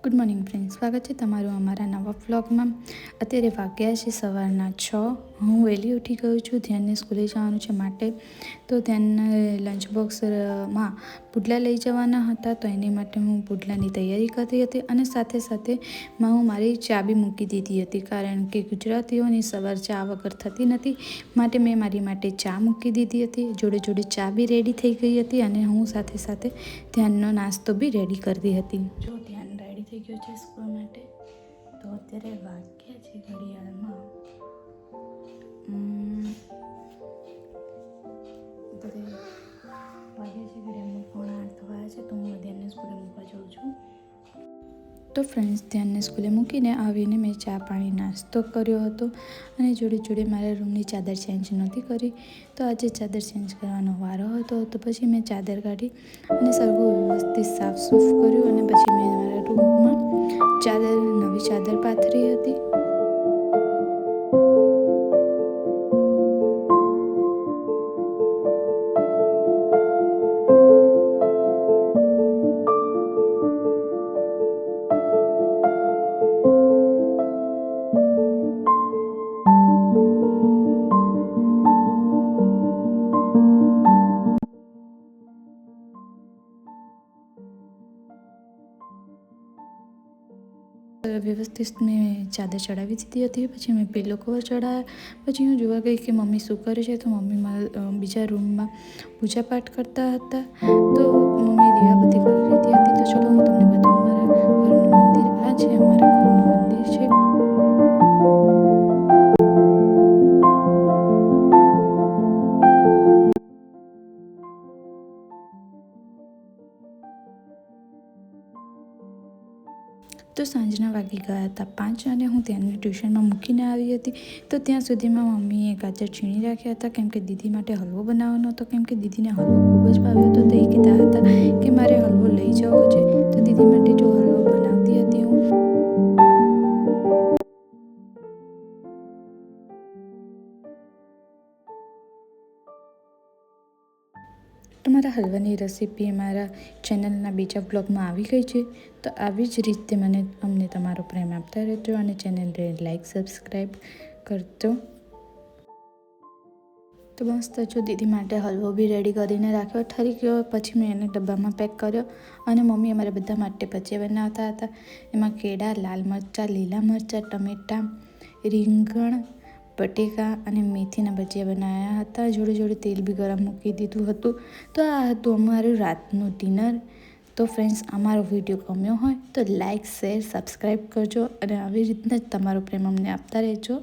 Good morning friends, સ્વાગત છે તમારું અમારા નવા વ્લોગમાં। અત્યારે વાગ્યા છે સવારના 6। હું વહેલી ઉઠી ગઈ છું, ધ્યાનને સ્કૂલે જવાનું છે માટે। તો ધ્યાનને લંચ બોક્સમાં પુડલા લઈ જવાના હતા, તો એની માટે હું પુડલાની તૈયારી કરતી હતી અને સાથે સાથે હું મારી ચા બી મૂકી દીધી હતી, કારણ કે ગુજરાતીઓની સવાર ચા વગર થતી નથી, માટે મેં મારી માટે ચા મૂકી દીધી હતી। જોડે જોડે ચા બી રેડી થઈ ગઈ હતી અને હું સાથે સાથે ધ્યાનનો નાસ્તો બી રેડી કરતી હતી। જો ધ્યાન રેડી થઈ ગયો છે સ્કૂલ માટે, તો અત્યારે વાગ્યા છે ઘડિયાળમાં પોણા 8 થયા છે, તો હું ધ્યાનને સ્કૂલે મૂકવા જાઉં છું। તો ફ્રેન્ડ્સ, ધ્યાનને સ્કૂલે મૂકીને આવીને મેં ચા પાણી નાસ્તો કર્યો હતો અને જોડે જોડે મારા રૂમની ચાદર ચેન્જ નહોતી કરી, તો આજે ચાદર ચેન્જ કરવાનો વારો હતો। તો પછી મેં ચાદર કાઢી અને સરખું વ્યવસ્થિત સાફ સૂફ કર્યું અને પછી મેં મારા રૂમમાં નવી ચાદર પાથરી હતી। વ્યવસ્થિત મેં ચાદર ચડાવી દીધી હતી, પછી મેં પિલો કવર ચડાવ્યા। પછી હું જોવા ગઈ કે મમ્મી શું કરે છે, તો મમ્મી બીજા રૂમમાં પૂજા પાઠ કરતા હતા, તો મમ્મી દીવાબત્તી કરી રહી હતી। તો ચલો હું તમને બતાવું, મારા ઘરનું મંદિર આ છે, અમારા ઘરનું મંદિર છે। તો સાંજના વાગી ગયા હતા 5 અને હું ત્યાંની ટ્યુશનમાં મૂકીને આવી હતી। તો ત્યાં સુધીમાં મમ્મીએ ગાજર છીણી રાખ્યા હતા, કેમ કે દીદી માટે હલવો બનાવવાનો હતો, કેમ કે દીદીને હલવો ખૂબ જ ભાવ્યો હતો। તો એ કહેતા હતા કે મારે હલવો લઈ જવો છે, તો દીદી માટે જો હલવો બનાવતી હતી હું। મારા હલવાની રેસીપી મારા ચેનલના બીજા બ્લોગમાં આવી ગઈ છે, તો આવી જ રીતે અમને તમારો પ્રેમ આપતા રહેજો અને ચેનલને લાઈક સબસ્ક્રાઈબ કરજો। તો મસ્ત જો દીદી માટે હલવો બી રેડી કરીને રાખ્યો ઠરી ગયો, પછી મેં એને ડબ્બામાં પેક કર્યો અને મમ્મી અમારા બધા માટે ભજીયા બનાવતા હતા। એમાં કેળા, લાલ મરચાં, લીલા મરચાં, ટમેટાં, રીંગણ, બટેકા અને મેથીના ભજીયા બનાવ્યા હતા। જોડે જોડે તેલ બી ગરમ મૂકી દીધું હતું। તો આ હતું અમારું રાતનું ડિનર। તો ફ્રેન્ડ્સ, અમારો વિડીયો ગમ્યો હોય તો લાઈક, શેર, સબસ્ક્રાઈબ કરજો અને આવી રીતના જ તમારો પ્રેમ અમને આપતા રહેજો।